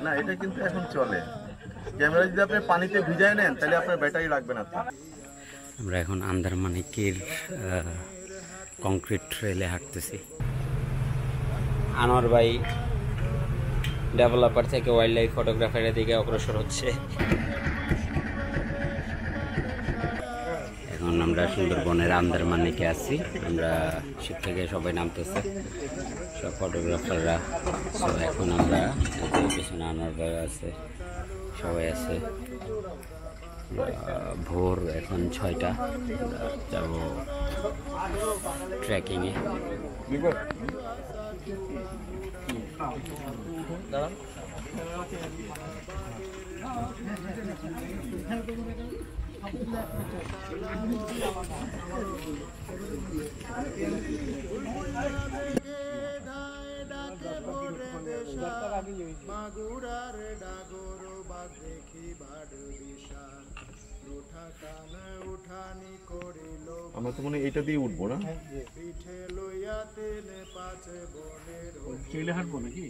না, এটা কিন্তু এখন চলে। ক্যামেরা যদি আপনি পানিতে ভিজায় নেন তাহলে আপনার ব্যাটারি লাগবে না। আমরা এখন আন্দারমানিকের কংক্রিট ট্রেলে হাঁটতেছি। আনোয়ার ভাই ডেভেলপার থেকে ওয়াইল্ড লাইফ ফটোগ্রাফারের দিকে অগ্রসর হচ্ছে। এখন আমরা সুন্দরবনের আন্দারমানিকে আছি। আমরা শিপ থেকে সবাই নামতেছে, সব ফটোগ্রাফাররা। তো এখন আমরা পিছনে আনোয়ার ভাই আছে, সবাই আছে। ভোর এখন 6টা, যাব ট্রেকিংয়ে। আমরা তো মনে এটা দিয়ে উঠবো না, ট্রেলে হাঁটবো নাকি?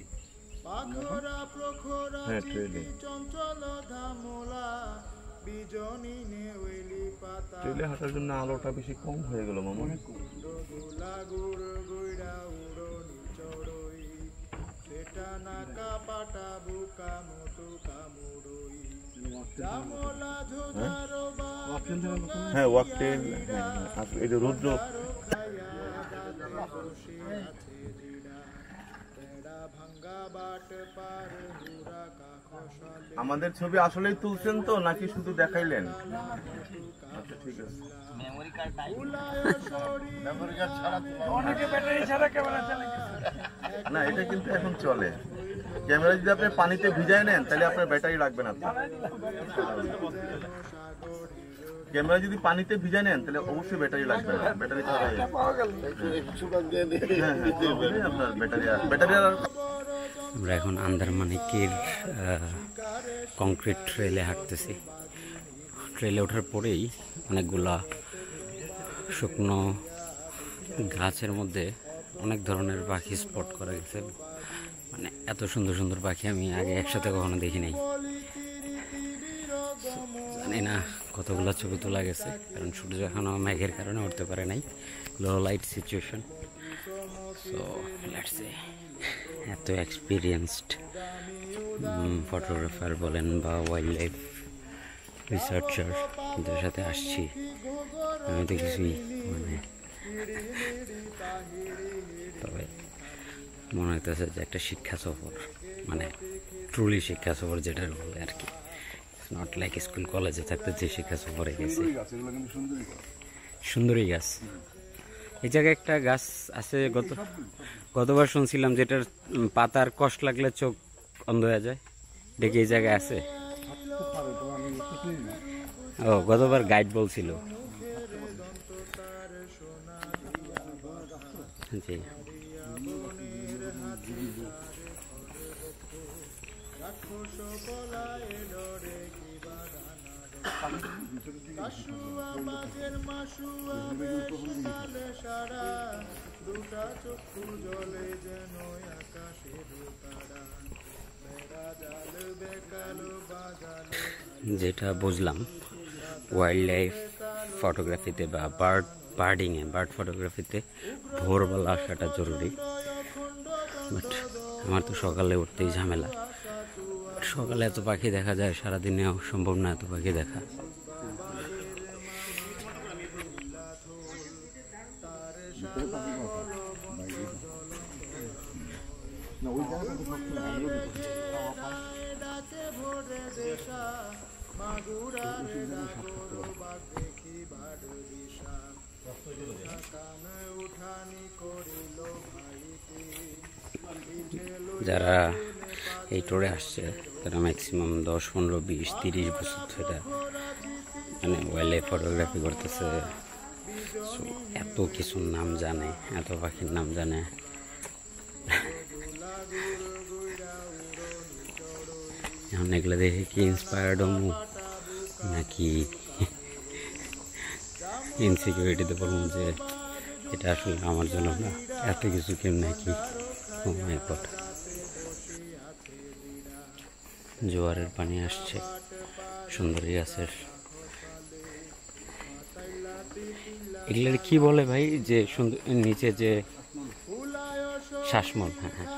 হ্যাঁ ট্রেলে। ট্রেলে হাঁটার জন্য আলোটা বেশি কম হয়ে গেল মামা। হ্যাঁ ওয়াক ট্রেল, এই যে রুদ্র। আমাদের ছবি আসলেই তুলছেন তো নাকি শুধু দেখাইলেন? আচ্ছা ঠিক আছে। না, এটা কিন্তু এখন চলে। ক্যামেরা যদি আপনি পানিতে ভিজায় নেন তাহলে আপনার ব্যাটারি লাগবে না। ক্যামেরা যদি পানিতে ভিজায় নেন তাহলে অবশ্যই ব্যাটারি লাগবে না। ব্যাটারি ছাড়া আপনার ব্যাটারি। আমরা এখন আন্দারমানিকের কংক্রিট ট্রেলে হাঁটতেছি। ট্রেলে ওঠার পরেই অনেকগুলা শুকনো গাছের মধ্যে অনেক ধরনের পাখি স্পট করা গেছে। মানে এত সুন্দর সুন্দর পাখি আমি আগে একসাথে কখনো দেখি নাই। জানি না কতগুলো ছবি তোলা গেছে, কারণ সূর্য এখনো মেঘের কারণে উঠতে পারে নাই, low light situation. So let's see, এত এক্সপিরিয়েন্সড ফটোগ্রাফার বলেন বা ওয়াইল্ড লাইফ রিসার্চার এদের সাথে আসছি, আমি তো কিছুই মানে, তবে মনে হইতেছে যে একটা শিক্ষা সফর, মানে ট্রুলি শিক্ষা সফর যেটা বলে আর কি। নট লাইক স্কুল কলেজে থাকতে যে শিক্ষা সফরে গেছে। সুন্দরী গাছ, এই জায়গায় একটা গাছ আছে, গতবার শুনছিলাম যেটার পাতার কষ্ট লাগলে চোখ অন্ধ হয়ে যায়, দেখি এই জায়গায় আছে। ও গতবার গাইড বলছিল। জি যেটা বুঝলাম ওয়াইল্ড লাইফ ফটোগ্রাফিতে বা বার্ড ফটোগ্রাফিতে ভোরবেলা আসাটা জরুরি। বাট আমার তো সকালে উঠতেই ঝামেলা। সকালে এত পাখি দেখা যায়, সারাদিনেও সম্ভব না এত পাখি দেখা। যারা এই টোরে আসছে তারা ম্যাক্সিমাম 10, 15, 20, 30 বছর ধরে মানে ওয়াইল্ড লাইফ ফটোগ্রাফি করতেছে। এত কিছুর নাম জানে, এত পাখির নাম জানে। এখন এগুলো দেখে কি ইন্সপায়ার্ড হবো নাকি ইনসিকিউরিটিতে বলবো যে এটা আসলে আমার জন্য না, এত কিছু কেউ নাকি Oh my God. জোয়ারের পানি আসছে সুন্দরী গাছের। এগুলোর কি বলে ভাই, যে সুন্দর নিচে যে শ্বাসমূল? হ্যাঁ হ্যাঁ,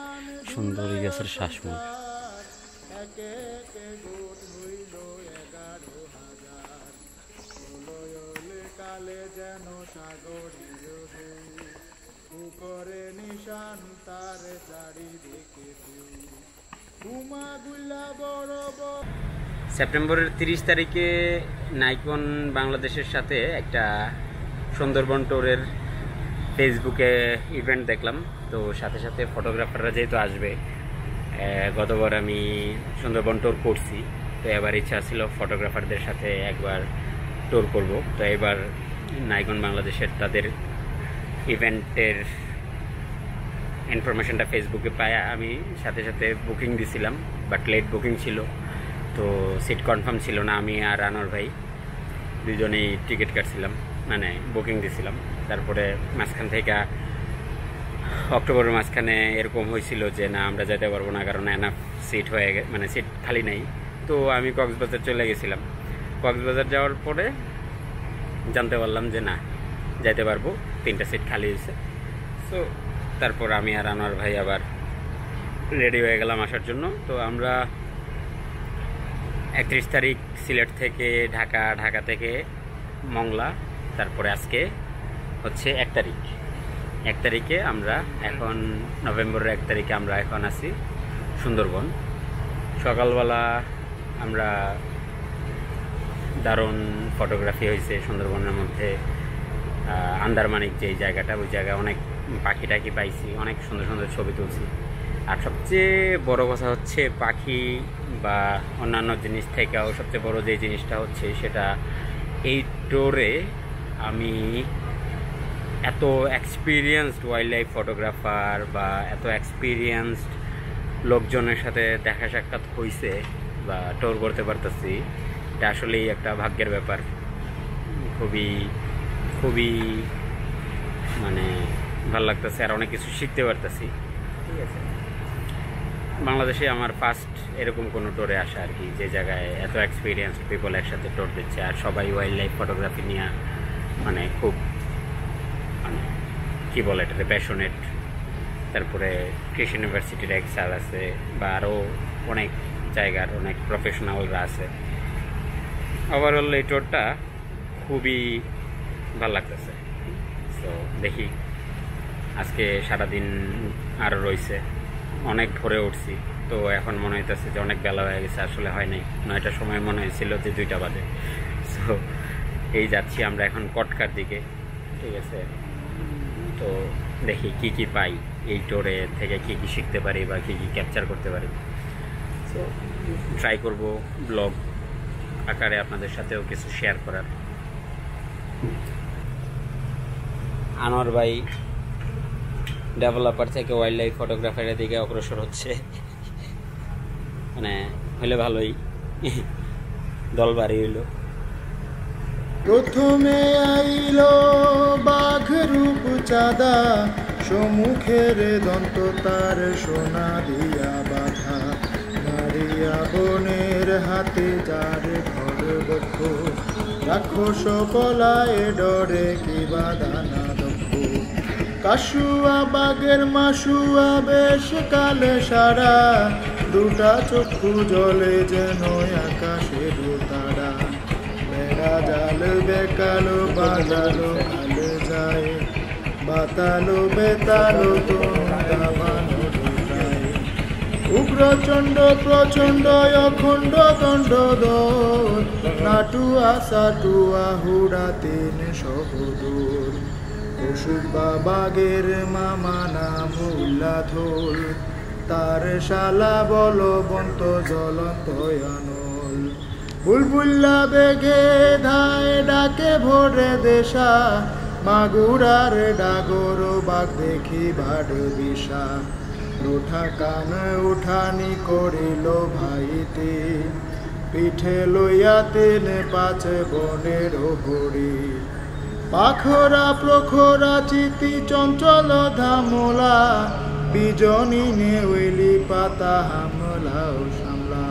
সুন্দরী গাছের শ্বাসমূল। সেপ্টেম্বরের 30 তারিখে নাইকন বাংলাদেশের সাথে একটা সুন্দরবন ট্যুরের ফেসবুকে ইভেন্ট দেখলাম। তো সাথে সাথে ফটোগ্রাফাররা যেহেতু আসবে, গতবার আমি সুন্দরবন ট্যুর করছি, তো এবার ইচ্ছা ছিল ফটোগ্রাফারদের সাথে একবার ট্যুর করব। তো এবার নাইকন বাংলাদেশের তাদের ইভেন্টের ইনফরমেশনটা ফেসবুকে পায় আমি সাথে সাথে বুকিং দিছিলাম, বাট লেট বুকিং ছিল, তো সিট কনফার্ম ছিল না। আমি আর আনোয়ার ভাই দুজনেই টিকিট কাটছিলাম, মানে বুকিং দিছিলাম। তারপরে মাঝখান থেকে অক্টোবরের মাঝখানে এরকম হয়েছিল যে না, আমরা যেতে পারবো না, কারণ এনাফ সিট হয়ে মানে সিট খালি নেই। তো আমি কক্সবাজার চলে গেছিলাম। কক্সবাজার যাওয়ার পরে জানতে পারলাম যে না, যাইতে পারবো, 3টা সিট খালি হয়েছে। সো তারপর আমি আর আনোয়ার ভাই আবার রেডি হয়ে গেলাম আসার জন্য। তো আমরা 31 তারিখ সিলেট থেকে ঢাকা, ঢাকা থেকে মংলা, তারপরে আজকে হচ্ছে 1 তারিখ। 1 তারিখে আমরা এখন নভেম্বরের 1 তারিখে আমরা এখন আছি সুন্দরবন। সকালবেলা আমরা দারুণ ফটোগ্রাফি হয়েছে সুন্দরবনের মধ্যে। আন্দারমানিক যেই জায়গাটা, ওই জায়গায় অনেক পাখি টাখি পাইছি, অনেক সুন্দর সুন্দর ছবি তুলছি। আর সবচেয়ে বড় কথা হচ্ছে পাখি বা অন্যান্য জিনিস থেকেও সবচেয়ে বড় যে জিনিসটা হচ্ছে সেটা, এই ট্যুরে আমি এত এক্সপিরিয়েন্সড ওয়াইল্ড লাইফ ফটোগ্রাফার বা এত এক্সপিরিয়েন্সড লোকজনের সাথে দেখা সাক্ষাৎ হয়েছে বা ট্যুর করতে পারতেছি, এটা আসলেই একটা ভাগ্যের ব্যাপার। খুবই খুবই মানে ভালো লাগতেছে, আর অনেক কিছু শিখতে পারতেছি। ঠিক আছে, বাংলাদেশে আমার ফার্স্ট এরকম কোনো ট্যুরে আসা আর কি, যে জায়গায় এত এক্সপিরিয়েন্সড পিপল একসাথে ট্যুর দিচ্ছে, আর সবাই ওয়াইল্ড লাইফ ফটোগ্রাফি নিয়ে মানে খুব মানে কী বলে এটাতে প্যাশনেট। তারপরে কৃষি ইউনিভার্সিটির এক স্যার আছে, বা আরও অনেক জায়গার অনেক প্রফেশনালরা আছে। ওভারঅল এই ট্যুরটা খুবই ভালো লাগতেছে। তো দেখি, আজকে সারাদিন আরও রয়েছে, অনেক ভোরে উঠছি, তো এখন মনে হইতেছে যে অনেক বেলা হয়ে গেছে। আসলে হয় নাই, 9টার সময় মনে হয়েছিল যে 2টা বাজে। সো এই যাচ্ছি আমরা এখন কটকার দিকে। ঠিক আছে, তো দেখি কি কি পাই এই ট্যুরে থেকে, কি কি শিখতে পারি বা কি কি ক্যাপচার করতে পারি। সো ট্রাই করব ব্লগ আকারে আপনাদের সাথেও কিছু শেয়ার করার। আনোয়ার ভাই ডেভেলপার থেকে ওয়াইল্ড লাইফ ফটোগ্রাফারের দিকে অগ্রসর হচ্ছে, মানে হইলে ভালোই, দল বাড়ি হইল। প্রথমে আইল বাঘ রূপ চাঁদা, সম্মুখের দন্ত তার সোনা দিয়া বাধা, নারিয়া বনের হাতে যার ঘর দক্ষ, রাক্ষস পলায় ডরে কি বাদানা দক্ষ, কাশুয়া বাঘের মাসুয়া বেশ কালে সারা, 2টা চক্ষু জলে যেন আকাশের তারা, বেড়া জাল বেকালো বাজালো আলো যায়, বাতালো বেতালো তোমরা উগ্র চণ্ড প্রচণ্ড অখণ্ড দণ্ড দোল, নাটুয়া সাটুয়া হুড়া 3 সহদূর, অসুখ বাঘের মামা নাম উল্লাধোল, তার শালা বলবন্ত জ্বলন্ত আনল, বুলবুল্লা বেগে ধায় ডাকে ভোরে দেশা, মাগুরার ডাগর বাঘ দেখি ভাড বিশা, ওঠা কান উঠানি করিল ভাইতে, পিঠে লইয়া 3-5 বনের ঘড়ি, পাখরা প্রখরা চিতি চঞ্চল ধামলা, বিজনী নেউলি পাতা হামলাও সামলা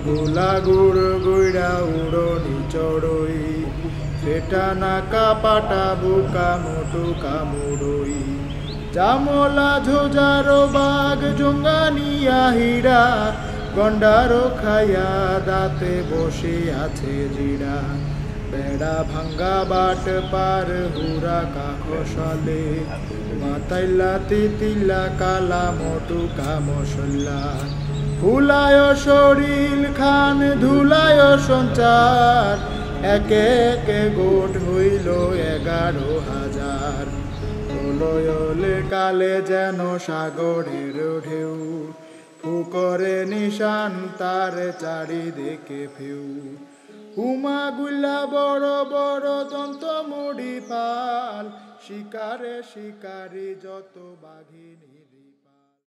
গুলা গুড় গুড়া উড়নি চড়ই ফেটা নাকা পাটা বুকা মোটু কামুড়ই চামলা ঝোজারো বাঘ জঙ্গানিয়া হীরা গন্ডারো খাইয়া দাঁতে বসে আছে জিরা বেড়া ভাঙ্গা বাট পার হুরা কাখসালে মাতাইলা তিতিলা কালা মোটু কামসল্লা ফুলায় শরীর খান ধুলায় সঞ্চার একে একে গোট হইল 11,000 প্রলয়লে কালে যেন সাগরের ঢেউ ফুকরে নিশান তার চারিদিকে ফেউ হুমা গুলা বড় বড় দন্ত মুড়ি পাল শিকারে শিকারি যত বাঘিনী